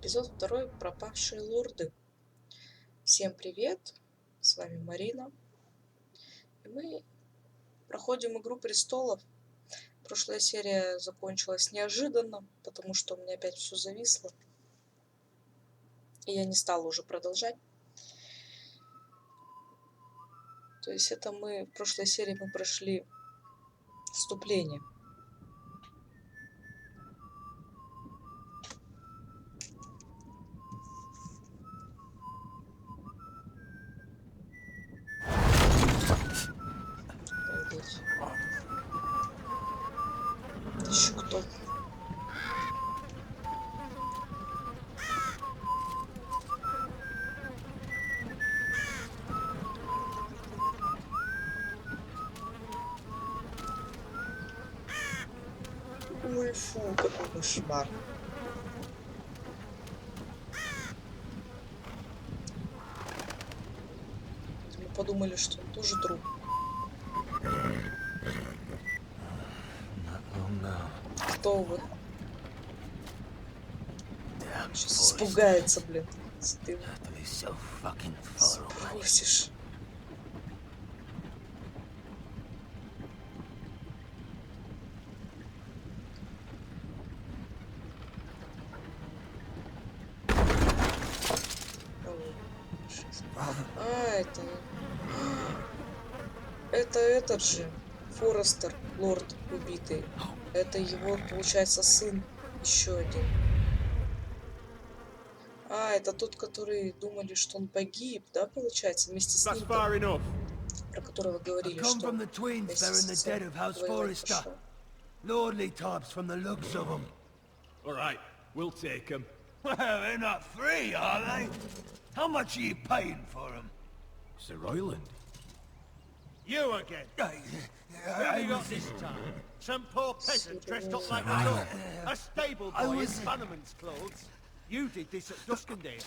Эпизод 2. Пропавшие лорды. Всем привет, с вами Марина. И мы проходим Игру престолов. Прошлая серия закончилась неожиданно, потому что у меня опять все зависло. И я не стала уже продолжать. То есть это в прошлой серии мы прошли вступление. Еще кто? Ой, фу, какой кошмар. Мы подумали, что он тоже труп. Кто вы? Сейчас испугается, блин. Ты спросишь. Это этот же Форрестер, лорд убитый. Это его, получается, сын. Еще один. Это тот, который думали, что он погиб, да, получается, вместе с ним. Про которого говорили, что вместе с отцом воевать пошел. Lordly types from the looks of them. All right, we'll take them. Well, they're not free, are they? How much are you paying for them? Sir Royland. You again? Who have you got this time? Some poor peasant dressed up like a dog. A stable boy in bannerman's clothes. You did this at Duskendale,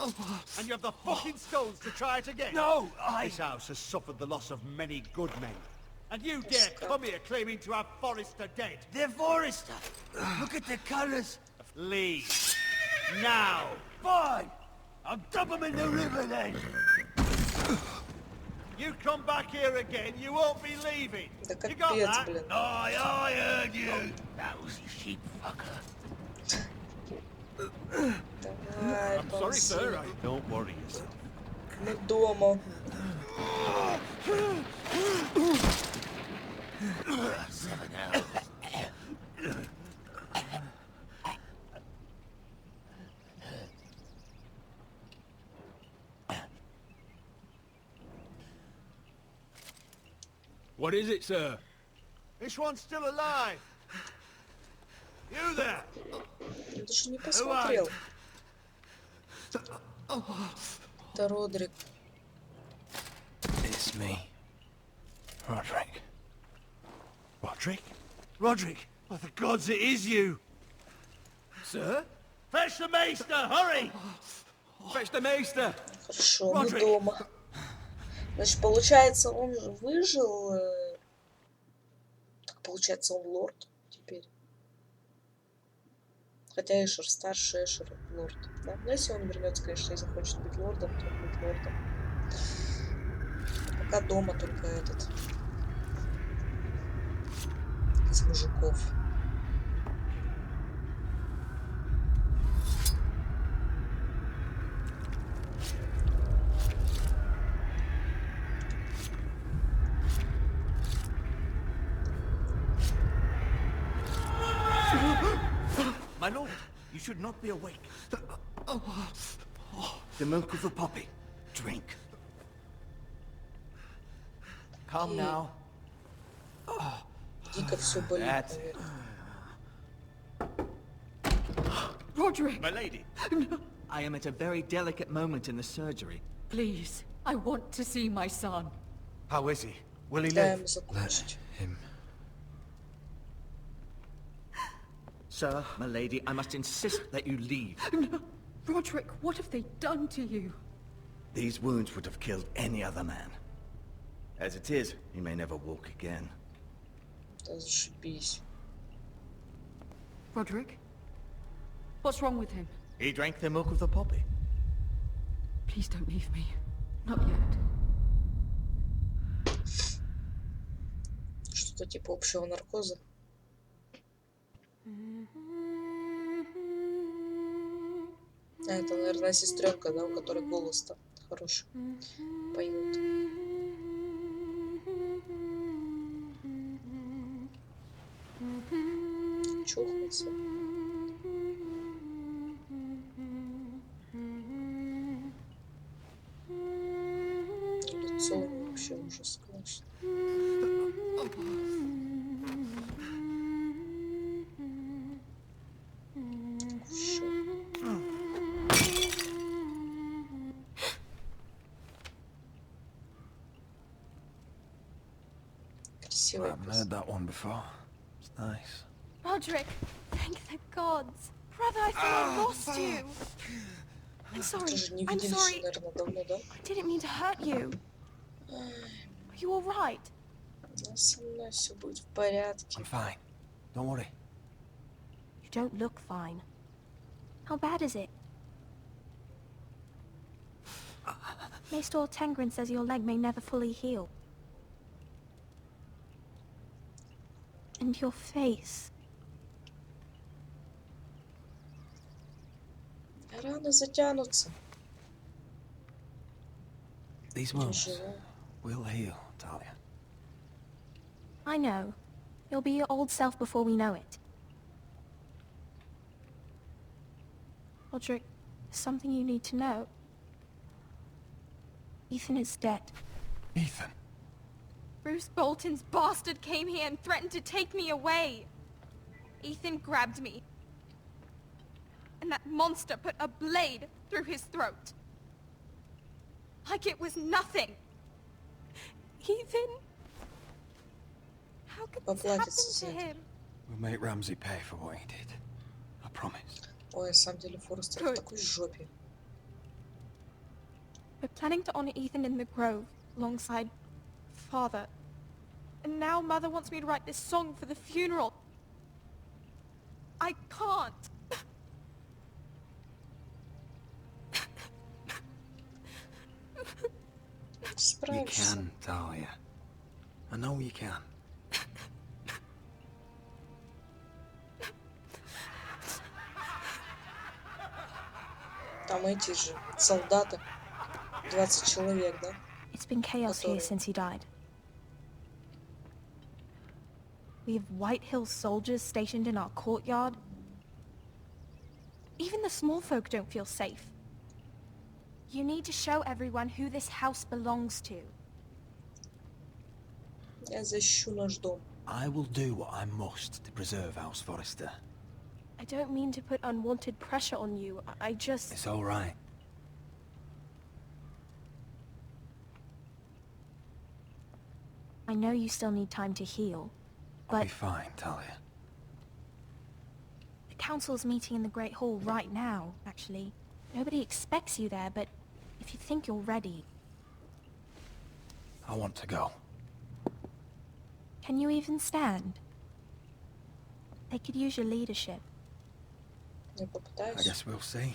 and you have the fucking stones to try it again. No, This house has suffered the loss of many good men. And you dare come here claiming to have Forrester dead? They're Forrester. Look at the colours. Leave. Now. Fine. I'll dump them in the river then. You come back here again, you won't be leaving. Да You got капец, that? блин. I heard you. Lousy sheep fucker. Давай, I'm sorry, ползи. sir. Don't worry yourself. Мы дома. What is it, sir? This one's still alive. You there? Я даже не посмотрел. Это Родрик. It's me. Roderick. Roderick? Roderick? By the gods, it is you! Sir? Fetch the maester, hurry! Fetch the maester! Хорошо, мы Родрик. дома. Значит, получается, он же выжил. Так, получается, он лорд теперь. Хотя Эшер старше, Эшер лорд. Да? Но если он вернется, конечно, и захочет быть лордом, то он будет лордом. А пока дома только этот. Из мужиков. My lord, you should not be awake. The milk of the poppy. Drink. Calm now. Дико все болит, That's it. наверное. Roderick, My lady. I am at a very delicate moment in the surgery. Please, I want to see my son. How is he? Will he Дай live? ему закончить. Him. Sir, my lady, I must insist that you leave. No. Roderick, what have they done to you? These wounds would have killed any other man. As it is, he may never walk again. Да зашибись. Roderick? What's wrong with him? He drank the milk of the poppy. Please don't leave me. Not yet. Что-то типа общего наркоза. А это, наверное, сестренка, да, у которой голос-то хороший. Поет. Чухался. Лицо у него вообще ужас, конечно. I haven't heard that one before. It's nice. Roderick, thank the gods. Brother, I thought I lost you. I'm sorry. I'm sorry. I didn't mean to hurt you. Are you all right? Со мной все будет в порядке. I'm fine. Don't worry. You don't look fine. How bad is it? Maester Tengrin says your leg may never fully heal. And your face. Раны затянутся. These wounds will heal, Talia. I know. You'll be your old self before we know it. Roderick, there's something you need to know. Ethan is dead. Ethan? Bruce Bolton's bastard came here and threatened to take me away. Ethan grabbed me. And that monster put a blade through his throat. Like it was nothing. Ethan? How could this happen to him? We'll make Ramsay pay for what he did. I promise. Ой, на самом деле Форрестер в такой жопе. We're planning to honor Ethan in the grove, alongside Father. And now Mother wants me to write this song for the funeral. I can't. You can, Talia. I know you can. Там эти же солдаты. 20 человек, да? It's been chaos here since he died. We have White Hill soldiers stationed in our courtyard. Even the small folk don't feel safe. You need to show everyone who this house belongs to. Я защищу наш дом. I will do what I must to preserve House Forrester. I don't mean to put unwanted pressure on you. I just... It's all right. I know you still need time to heal, I'll but be fine, Talia. the council's meeting in the Great Hall right now, actually. Nobody expects you there, but if you think you're ready... I want to go. Can you even stand? They could use your leadership. Я I попытаюсь. guess we'll see.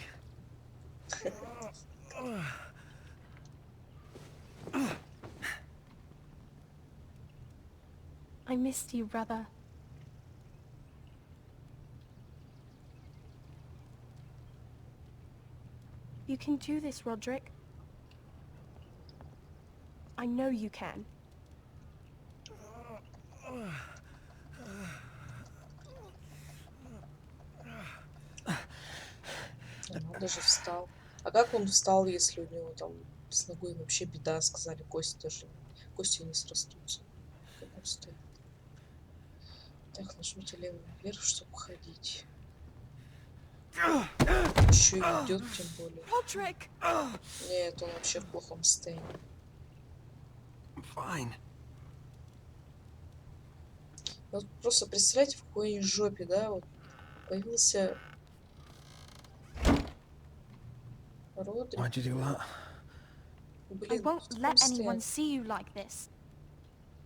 I missed you, brother. You can do this, Roderick. I know you can. Он даже встал. А как он встал, если у него там с ногой вообще беда, сказали, кости не срастутся. Как он стоит. Так, нажмите левый вверх, чтобы ходить. Еще и идет, тем более. Roderick! Нет, он вообще в плохом состоянии. I'm fine. Вот просто представляете, в какой жопе, да, вот появился Родрик. Why'd you do that? I Блин, won't в let каком anyone состоянии? see you like this.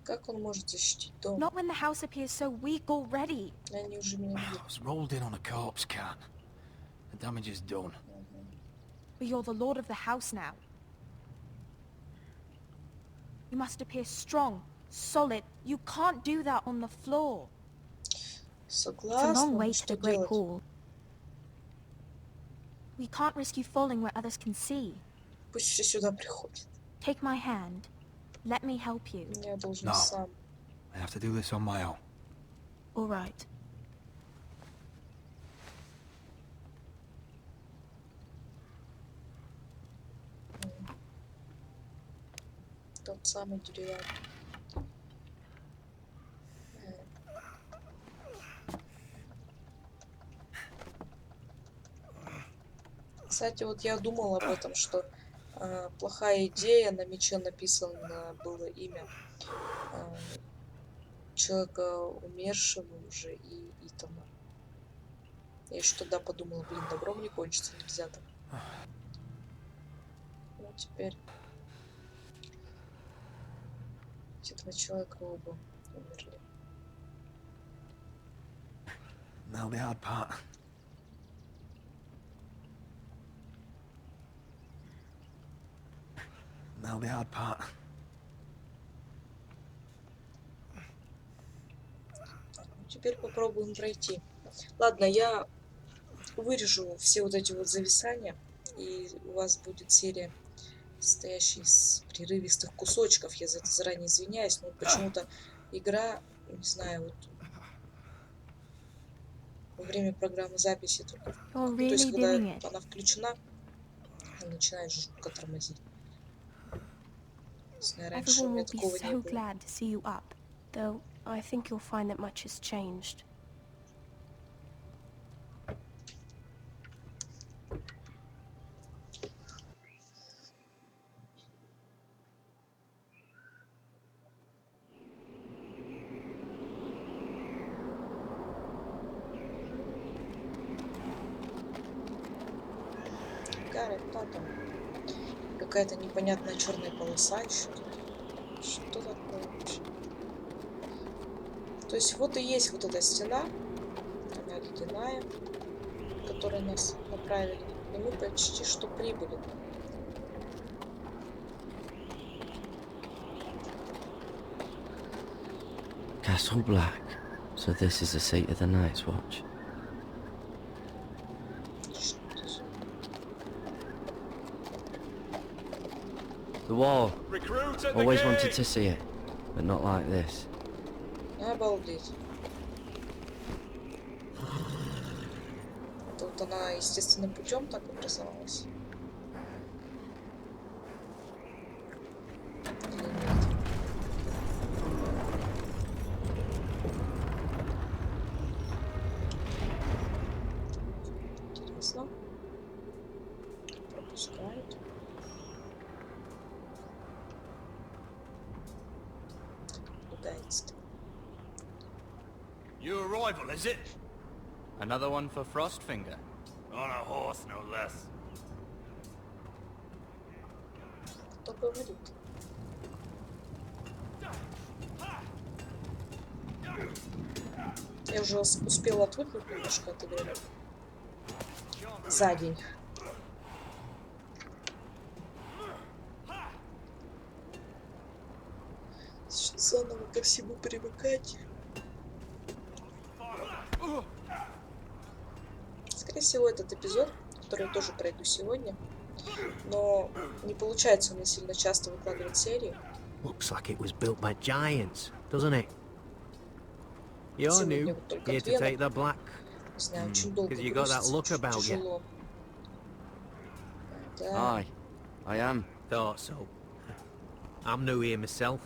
Как он может защитить дом? Not when the house appears so weak already. Они уже меня I бьют. was rolled in on a corpse cart. The damage is done. But you're the lord of the house now. You must appear strong, solid. You can't do that on the floor. It's a long Согласна, way но to что the great делать? hall. We can't risk you falling where others can see. Пусть все сюда приходят. Take my hand. Let me help you. Я должен No. сам. I have to do this on my own. All right. Тот самый деревянный. Кстати, вот я думала об этом, что плохая идея, на мече написано было имя человека умершего уже и Итана. Я еще тогда подумала, блин, добром не кончится, нельзя так. Ну, теперь эти два человека оба умерли. Now the hard part. Now the hard part. Теперь попробуем пройти. Ладно, я вырежу все вот эти вот зависания, и у вас будет серия, состоящая из прерывистых кусочков. Я за это заранее извиняюсь, но почему-то игра, не знаю, вот во время программы записи только, You're то есть really когда doing it. она включена, она начинает жутко тормозить. Не знаю, раньше у Everyone меня will be такого не so было. glad to see you up. Though I think you'll find that much has changed. Гарри, кто там? Какая-то непонятная черная полоса еще тут. Что такое вообще? То есть вот и есть вот эта стена, она ледяная, в которой нас направили, и мы почти что прибыли. Castle Black. So this is the seat of the Night's Watch. Что за- The wall. Recruit at the Always gate! wanted to see it, but not like this. Обалдеть. Это вот она естественным путем так образовалась. Или нет? Интересно. Пропускают. Удается. New arrival, is it? Another one for Frostfinger. On a horse, no less. Кто говорит? Я уже успела отвыкнуть немножко от игры. За день. Сейчас заново ко всему привыкать. Скорее всего, этот эпизод, который я тоже пройду сегодня, но не получается мне сильно часто выкладывать серии. Looks like it was built by giants, doesn't it? You're Сегодня new, вот только here две, to take the black. не знаю, очень долго 'cause you got that грузится, look about you. тяжело. Да. Aye, I am. Thought so. I'm new here myself.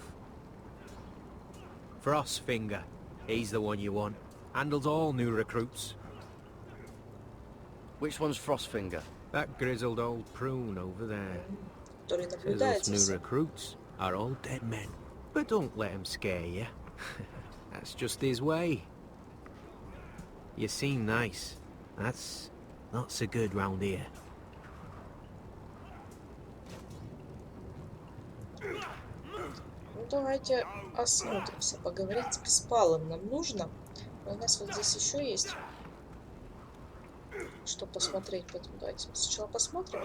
Frostfinger, he's the one you want. Handles all new recruits. Which one's Frostfinger? That grizzled old prune over there. Который Says наблюдает us за new всем. recruits are all dead men. But don't let him scare you. That's just his way. You seem nice. That's not so good round here. Ну, давайте осмотримся. Поговорить с Беспалым нам нужно. У нас вот здесь еще есть что посмотреть. Поэтому давайте сначала посмотрим.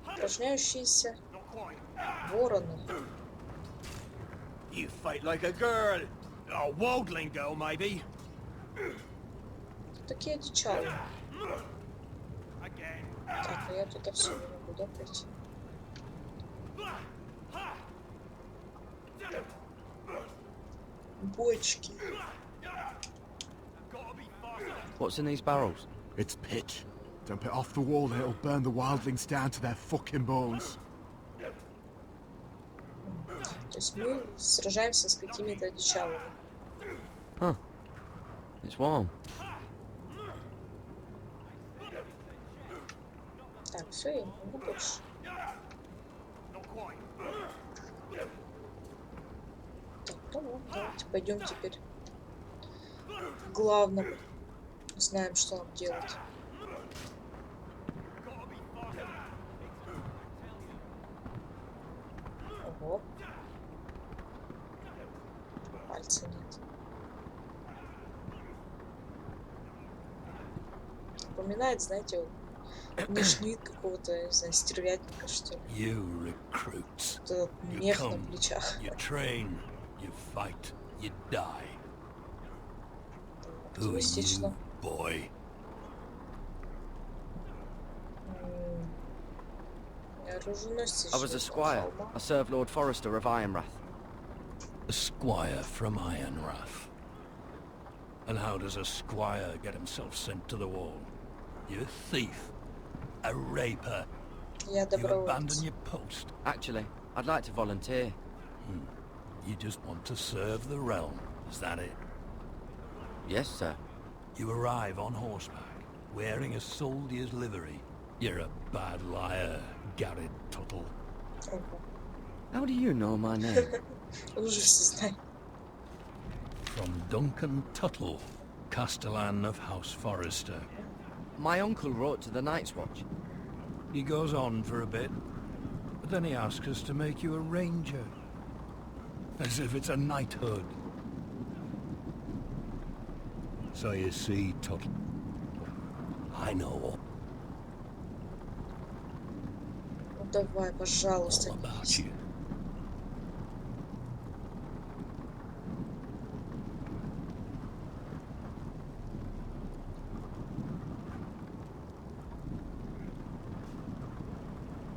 Упражняющиеся вороны. You fight like a girl. A waldling girl, maybe. Такие одичалые. Так, а я туда все не могу, да, пройти? Бочки. What's in these barrels? It's pitch. Dump it off the wall and it'll burn the wildlings down to their fucking bones. То есть мы сражаемся с какими-то одичалами. Huh. It's warm. Так, все, я не могу больше. Так, ну ладно, давайте пойдем теперь к главному. Знаем, что нам делать. Ого. Пальца нет. Напоминает, знаете, вот внешний вид какого-то, не знаю, стервятника, что ли. You recruits. Вот этот мех на плечах. You train, you fight, you die. Who are Оптимистично. you, boy? Оруженосец. I was a squire. I served Lord Forrester of Ironrath. A squire from Ironrath. And how does a squire get himself sent to the wall? You thief. A raper. Я You abandon доброволец. your post. Actually, I'd like to volunteer. You just want to serve the realm. Is that it? Yes, sir. You arrive on horseback, wearing a soldier's livery. You're a bad liar, Garrett Tuttle. Ого. How do you know my name? Он уже все знает. From Duncan Tuttle, Castellan of House Forrester. My uncle wrote to the Night's Watch. He goes on for a bit, but then he asks us to make you a ranger. As if it's a knighthood. So you see, Tuttle, I know all Ну давай, пожалуйста, не about лезь. you.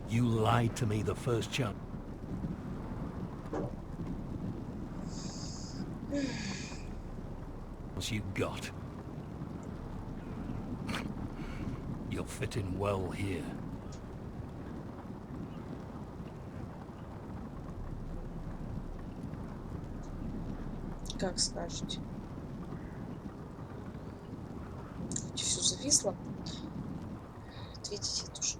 You lied to me the first chance. You got. You'll fit in well here. Как скажете. Все зависло. Ответите тоже.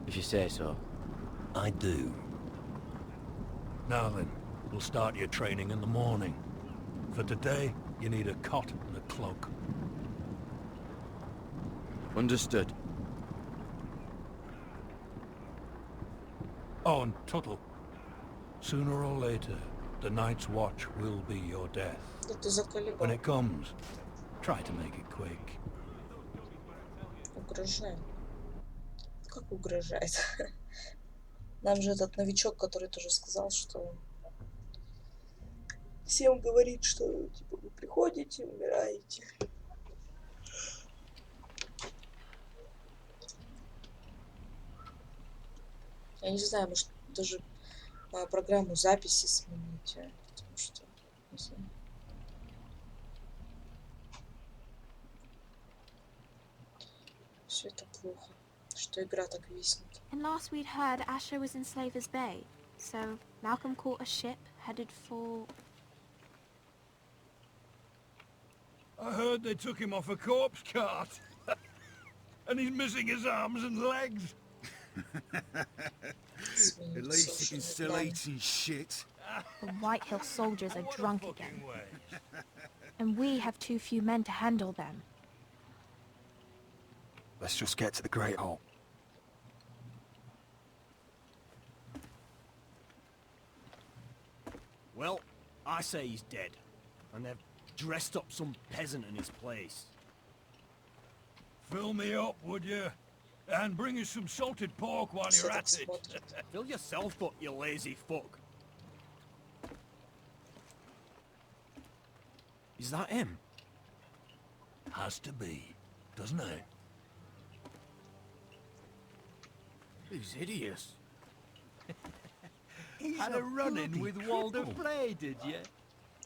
If you say so. I do. Now then, we'll start your training in the morning. For today, you need a cot and a cloak. Understood. Oh, and Tuttle. Sooner or later, the Night's Watch will be your death. Да ты заколебал. When it comes, try to make it quick. Угрожает. Как угрожает? Нам же этот новичок, который тоже сказал, что всем говорит, что типа вы приходите, умираете. Я не знаю, может даже программу записи сменить, потому что, не знаю. Все это плохо, что игра так виснет. And last we'd heard Asher was in Slaver's Bay, so Malcolm caught a ship headed for... I heard they took him off a corpse cart. And he's missing his arms and legs. At least he can still eat his shit. The White Hill soldiers are drunk again. And we have too few men to handle them. Let's just get to the Great Hall. Well, I say he's dead. And they've dressed up some peasant in his place. Fill me up, would you? And bring us some salted pork while you're at it. Fill yourself up, you lazy fuck. Is that him? Has to be, doesn't it? He's hideous. He's Had a run-in with Walder Frey, did you?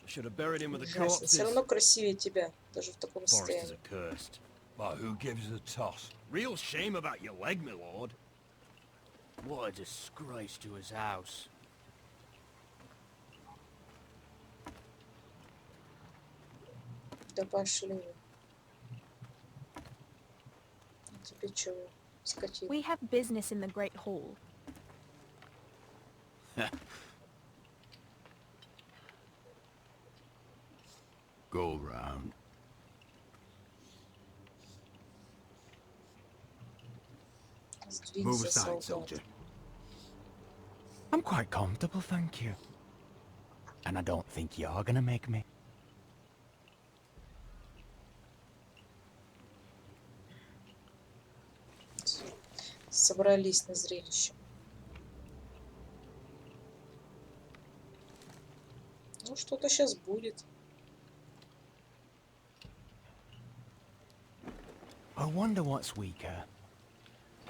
Should have buried him with the Ужасно. corpses. Все равно красивее тебя, даже в таком Forresters состоянии. are cursed. But who gives a toss? Real shame about your leg, my lord. What a disgrace to his house. Да пошли вы. Тебе чего, скотина? We have business in the Great Hall. Go round. Move Сдвинься, aside, солдат. soldier. I'm quite comfortable, thank you. And I don't think you're gonna make me. Собрались на зрелище. Ну, что-то сейчас будет. I wonder what's weaker.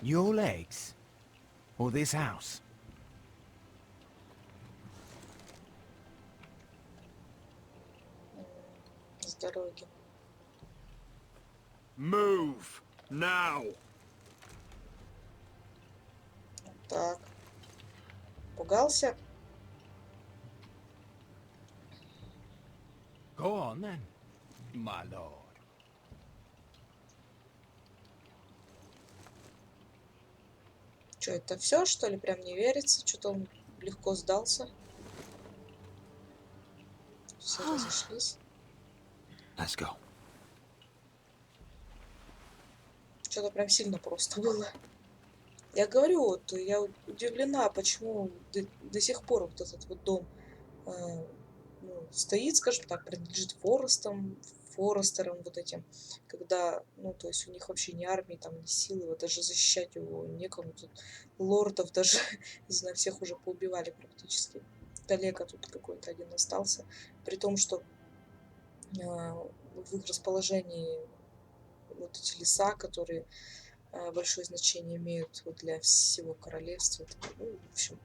Your legs? Or this house? С дороги. Move! Now! Так. Пугался? Go on then, my lord. Что, это все, что ли? Прям не верится? Что-то он легко сдался. Все разошлись. Let's go. Что-то прям сильно просто было. Я говорю, вот, я удивлена, почему до сих пор вот этот вот дом ну, стоит, скажем так, принадлежит Форрестерам вот этим, когда, ну, то есть у них вообще ни армии, там, ни силы, вот даже защищать его некому, тут лордов даже, не знаю, всех уже поубивали практически. Коллега тут какой-то один остался, при том, что в их расположении вот эти леса, которые большое значение имеют вот для всего королевства, ну, в общем,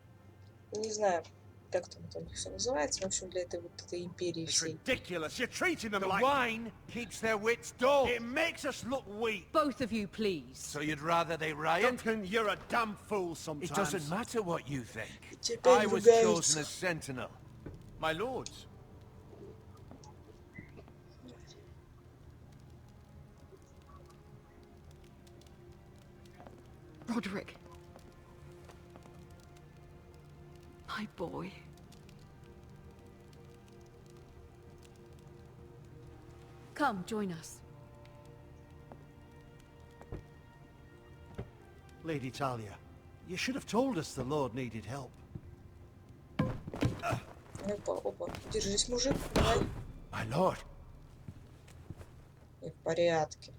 не знаю, как там это у них все называется, в общем, для этой вот этой империи It's всей. ridiculous. You're treating them The like... wine keeps their wits dull. It makes us look weak. Both of you, please. So you'd rather they riot? Duncan, you're a damn fool sometimes. It doesn't matter what you think. Теперь I was ругаются. chosen as sentinel. My lords. Roderick. My boy. Come, join us. Lady Talia, you should have told us the Lord needed help. Опа, опа, держись, мужик, давай. My lord. И в порядке.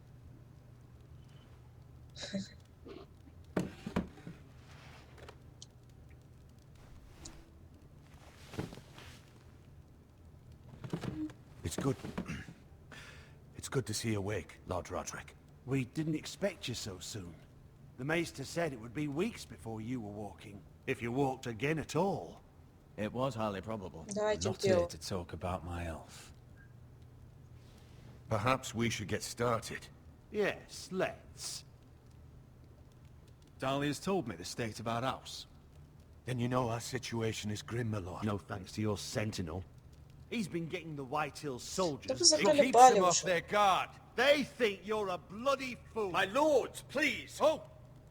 It's good. It's good to see you awake, Lord Roderick. We didn't expect you so soon. The Maester said it would be weeks before you were walking. If you walked again at all. It was highly probable. Давайте в Not here дело. to talk about my elf. Perhaps we should get started. Yes, let's. Dahlia's told me the state of our house. Then you know our situation is grim, my lord. No thanks to your sentinel. He's been getting the White Hills Да soldiers. вы It keeps заколебали them off уже. their guard. They think you're a bloody fool. My lords, please! Oh,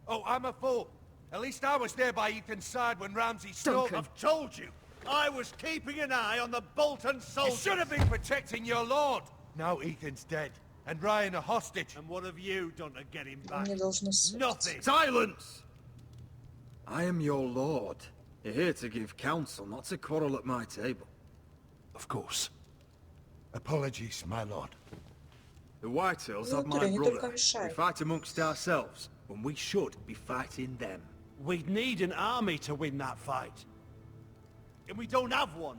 I'm a fool. At least I was there by Ethan's side when Ramsay stole... I've told you. I was keeping an eye on the Bolton You soldiers. should have been protecting your lord. Now Ethan's dead, and Ryan a hostage. And what have you done to get him Вы back? мне должны ссориться. Nothing. Silence! I am your lord. You're here to give counsel, not to quarrel at my table. Of course. Apologies, my lord. The Whitehills Ну, have my Андрей, не только brother. We мешай. fight amongst ourselves, when we should be fighting them. We'd need an army to win that fight. And we don't have one.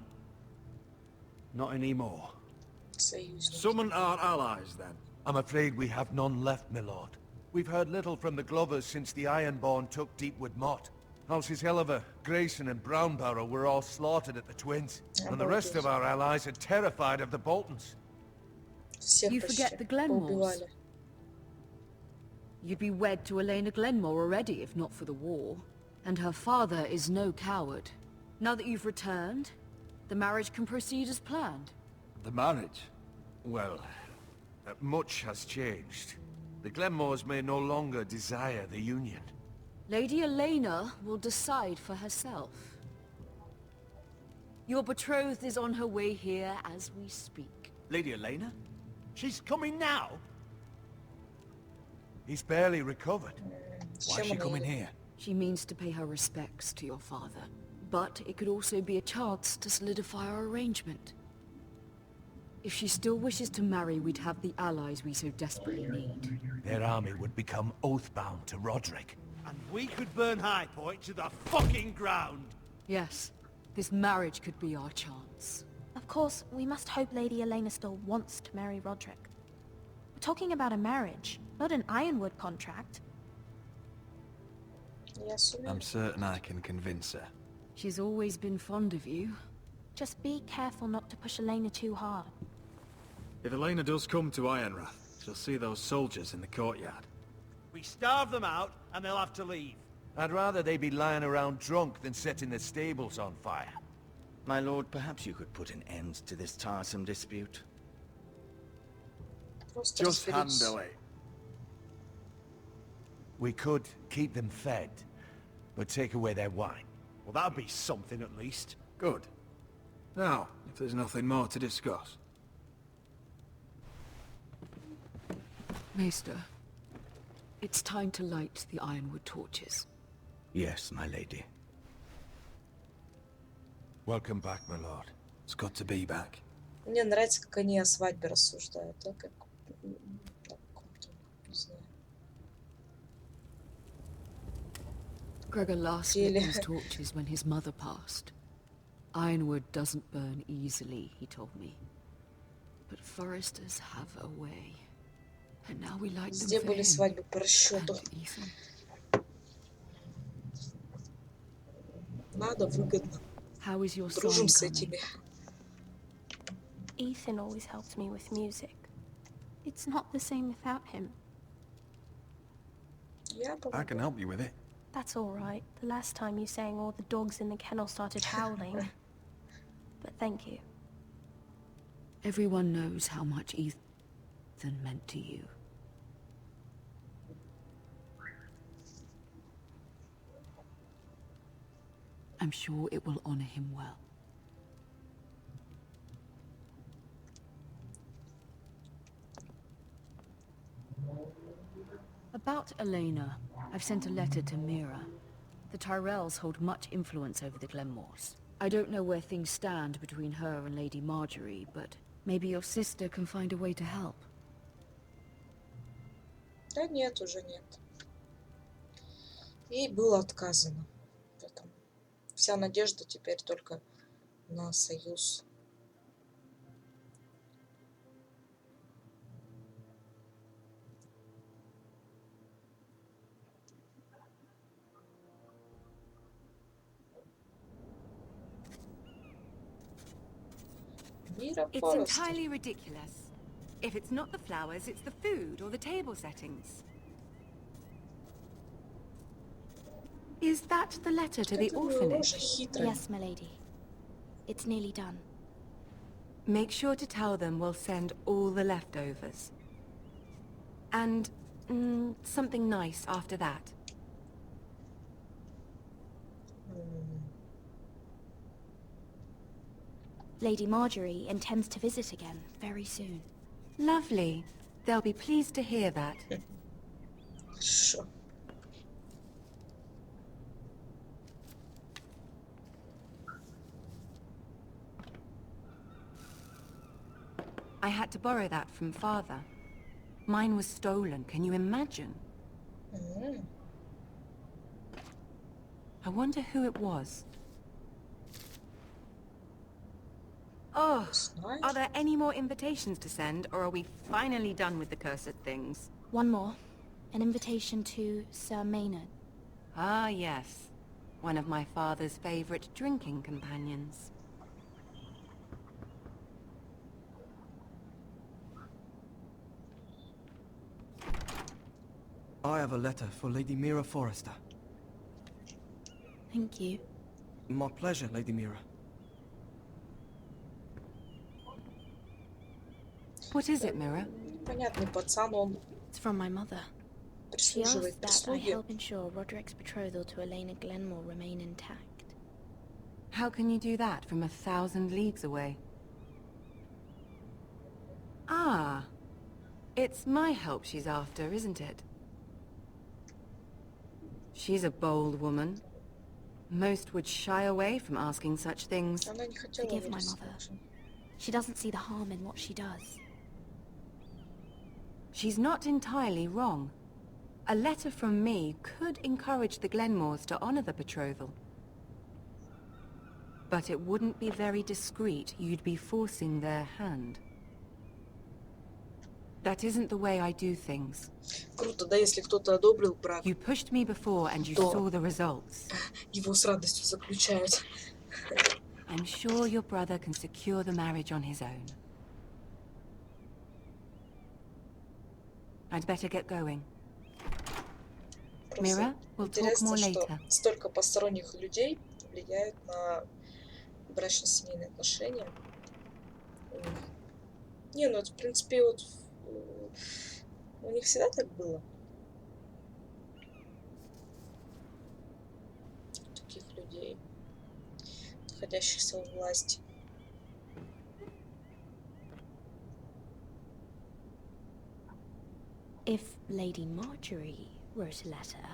Not anymore. Союзники. Summon our allies, then. I'm afraid we have none left, my lord. We've heard little from the Glovers since the Ironborn took Deepwood Motte. Houses Helliver, Grayson and Brownbarrow were all slaughtered at the Twins. And the rest of our allies are terrified of the Boltons. Всех You почти forget the Glenmores. поубивали. You'd be wed to Elena Glenmore already if not for the war. And her father is no coward. Now that you've returned, the marriage can proceed as planned. The marriage? Well, much has changed. The Glenmores may no longer desire the union. Lady Elena will decide for herself. Your betrothed is on her way here as we speak. Lady Elena? She's coming now. He's barely recovered. Why is she coming here? She means to pay her respects to your father. But it could also be a chance to solidify our arrangement. If she still wishes to marry, we'd have the allies we so desperately need. Their army would become oathbound to Roderick. And we could burn High Point to the fucking ground. Yes, this marriage could be our chance. Of course, we must hope Lady Elena still wants to marry Roderick. We're talking about a marriage, not an Ironwood contract. Я сумею. I'm certain I can convince her. She's always been fond of you. Just be careful not to push Elena too hard. If Elena does come to Ironrath, she'll see those soldiers in the courtyard. We starve them out and they'll have to leave. I'd rather they be lying around drunk than setting the stables on fire. My lord, perhaps you could put an end to this tiresome dispute. Просто Just разберитесь. handle it. We could keep them fed, but take away their wine. Well, that'd be something at least. Good. Now, if there's nothing more to discuss. Maester, it's time to light the Ironwood torches. Yes, my lady. Welcome back, my lord. It's good to be back. Мне нравится, как они о свадьбе рассуждают, да, как на каком-то, не знаю. Gregor last lit these torches when his mother passed. Ironwood doesn't burn easily, he told me. But Forresters have a way. And now we light them Где for были him свадьбы по расчету? and Ethan. Надо, выгодно. How is your son Дружим с coming? этими. Ethan always helps me with music. It's not the same without him. Я I помогу. can help you with it. That's all right. The last time you sang, all the dogs in the kennel started howling. But thank you. Everyone knows how much Ethan meant to you. I'm sure it will honor him well. About Elena, I've sent a letter to Mira. The Tyrells hold much influence over the Glenmores. I don't know where things stand between her and Lady Marjorie, but maybe your sister can find a way to help. Да нет, уже нет. Ей было отказано. Поэтому вся надежда теперь только на союз. Мира It's Форрестер. entirely ridiculous. If it's not the flowers, it's the food or the table settings. Is that the letter to the orphanage? Yes, my lady. It's nearly done. Make sure to tell them we'll send all the leftovers. And something nice after that. Lady Marjorie intends to visit again very soon. Lovely. They'll be pleased to hear that. Хорошо. I had to borrow that from Father. Mine was stolen, can you imagine? I wonder who it was. Oh, are there any more invitations to send, or are we finally done with the cursed things? One more. An invitation to Sir Maynard. Ah, yes. One of my father's favorite drinking companions. I have a letter for Lady Mira Forrester. Thank you. My pleasure, Lady Mira. What is it, Mira? Непонятный пацан, он It's from my mother. She прислуживает asked that I прислуге. help ensure Roderick's betrothal to Elena Glenmore remain intact. How can you do that from 1,000 leagues away? Ah, it's my help she's after, isn't it? She's a bold woman. Most would shy away from asking such things. Она не хотела Forgive my вырасти. mother. She doesn't see the harm in what she does. She's not entirely wrong. A letter from me could encourage the Glenmores to honor the betrothal. But it wouldn't be very discreet. You'd be forcing their hand. That isn't the way I do things. Круто, да, если кто-то одобрил брак, You pushed me before and you то saw the results. его с радостью заключают. I'm sure your brother can secure the marriage on his own. I'd better get going. Просто Mira, we'll talk интересно, more что later. столько посторонних людей влияют на брачно-семейные отношения у них. Не, ну это, в принципе, вот у них всегда так было. Таких людей, находящихся у власти. If Lady Marjorie wrote a letter,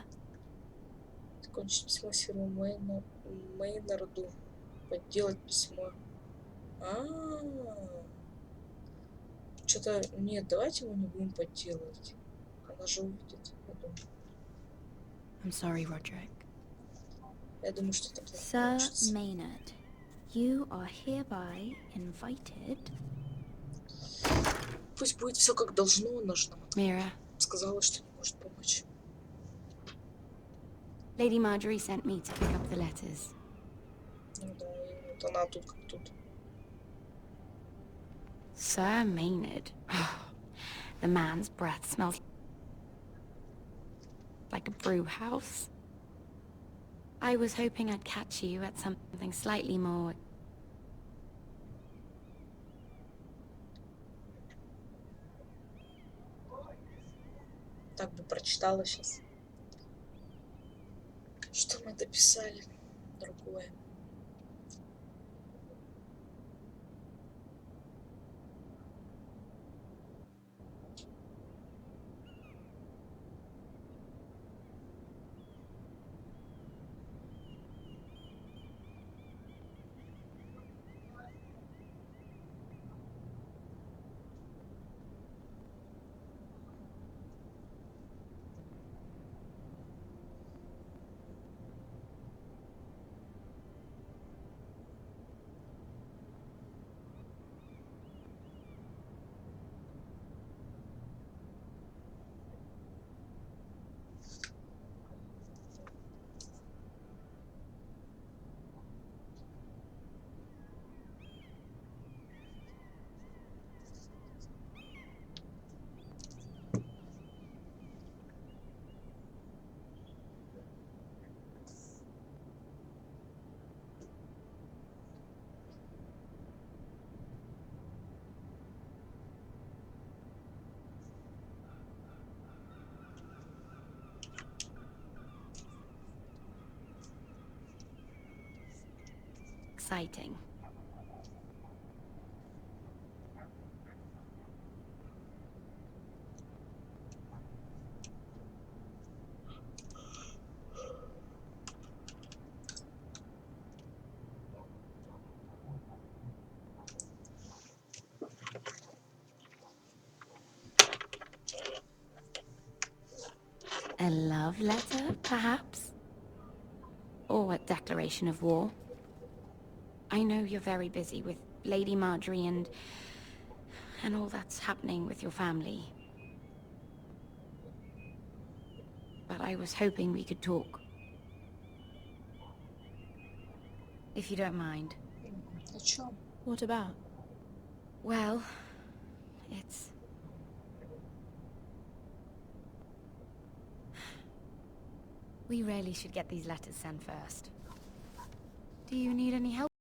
Закончить письмо Сиру Мейнарду. Подделать письмо. Что-то... Нет, давайте мы не будем подделывать. Она же увидит, я думаю. I'm sorry, Roderick. Я думаю, что это плохо Sir получится. Maynard, you are hereby invited. Пусть будет все как должно, она же нам Mira, сказала, что не может помочь. Lady Marjorie sent me to pick up the letters. Ну да, и вот она тут как тут. Sir Maynard. The man's breath smells like a brew house. I was hoping I'd catch you at something slightly more... Так бы прочитала сейчас. Что мы дописали? Другое. exciting. A love letter, perhaps? Or a declaration of war? I know you're very busy with Lady Marjorie and all that's happening with your family. But I was hoping we could talk. If you don't mind. What about? Well, it's... We really should get these letters sent first. Do you need any help?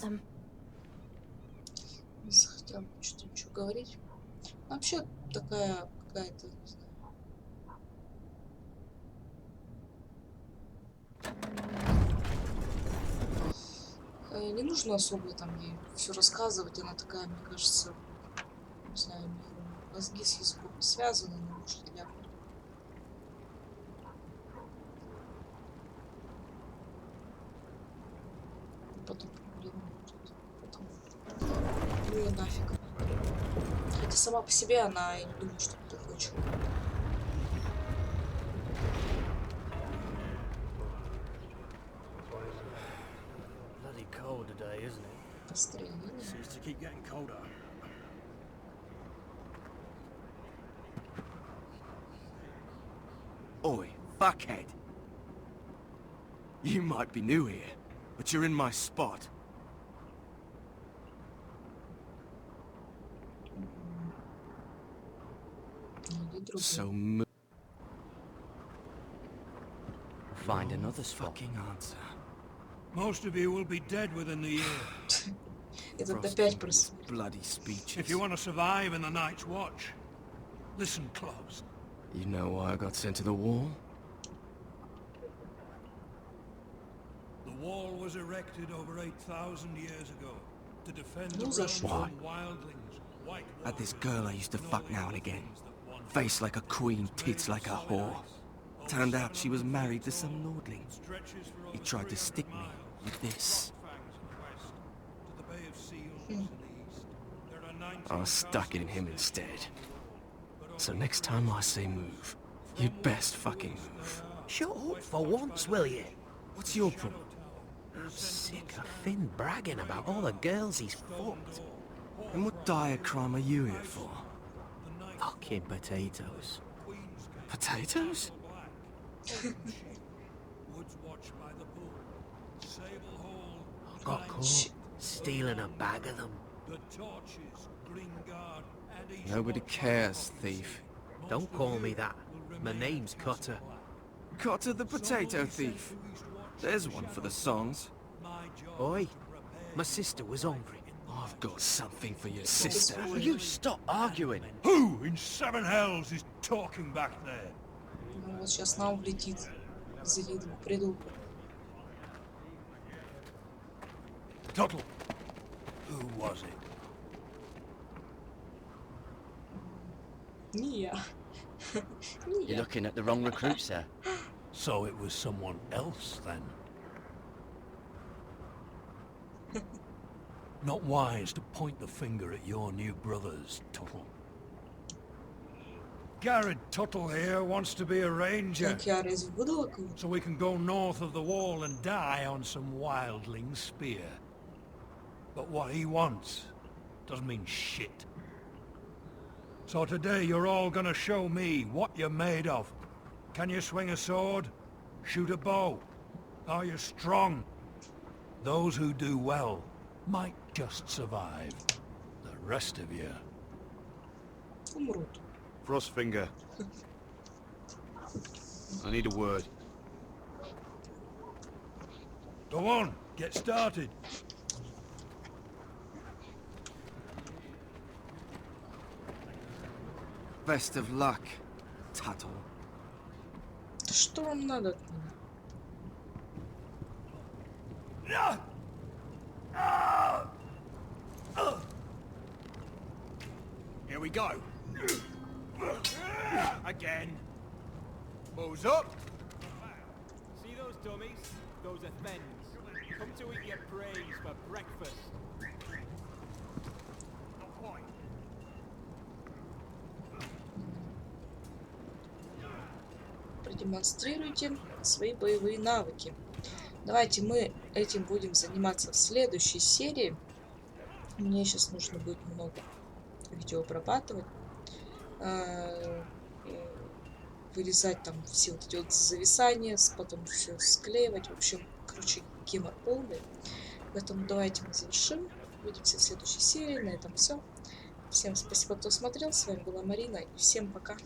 them. Не захотел что-то ничего говорить. Вообще такая какая-то, не знаю. Не нужно особо там ей все рассказывать. Она такая, мне кажется, не знаю, мозги с языком не связаны, но может ляпнуть. Потом проблема будет. Потом... Ну и нафиг. Хотя сама по себе она, я не думаю, что кто хочет. Bloody cold today, isn't it? Настроение. Seems to keep getting colder. Oi, fuckhead. You might be new here, but you're in my spot. So Find another spot. fucking answer. Most of you will be dead within the year. Этот опять просто. Bloody speeches. If you want to survive in the night's watch, listen close. You know why I got sent to the wall? The wall was erected over 8,000 years ago to defend the Ну, за realms что? Why? from wildlings, white Had this girl I used to fuck now and again. Face like a queen, tits like a whore. Turned out she was married to some lordling. He tried to stick me with this. I stuck it in him instead. So next time I say move, you'd best fucking move. Shut up for once, will you? What's your problem? I'm sick of Finn bragging about all the girls he's fucked. And what dire crime are you here for? Fucking potatoes. Potatoes? Got caught stealing a bag of them. Nobody cares, thief. Don't call me that. My name's Cutter. Cotter the potato thief. There's one for the songs. Oi, my sister was hungry. I've got something for your sister. Will you stop arguing? Who in seven hells is talking back there? Ну вот сейчас нам влетит. Завидую, приду. Tuttle. Who was it? Не я. Не You're я. looking at the wrong recruit, sir. So it was someone else then? Not wise to point the finger at your new brothers, Tuttle. Garrett Tuttle here wants to be a ranger, Так я разве выдала кого-то? so we can go north of the wall and die on some wildling spear. But what he wants doesn't mean shit. So today you're all gonna show me what you're made of. Can you swing a sword? Shoot a bow? Are you strong? Those who do well might just survive. The rest of you... Умрут. Frostfinger. I need a word. Go on, get started. Best of luck, Tuttle. Да что вам надо от меня? Here we go. Again. Moves up. See those dummies? Those are thens. Come to eat your praise for breakfast. Продемонстрируйте свои боевые навыки. Давайте мы этим будем заниматься в следующей серии. Мне сейчас нужно будет много видео обрабатывать. Вырезать там все вот эти вот зависания, потом все склеивать. В общем, короче, гемор полный. Поэтому давайте мы завершим. Увидимся в следующей серии. На этом все. Всем спасибо, кто смотрел. С вами была Марина. И всем пока.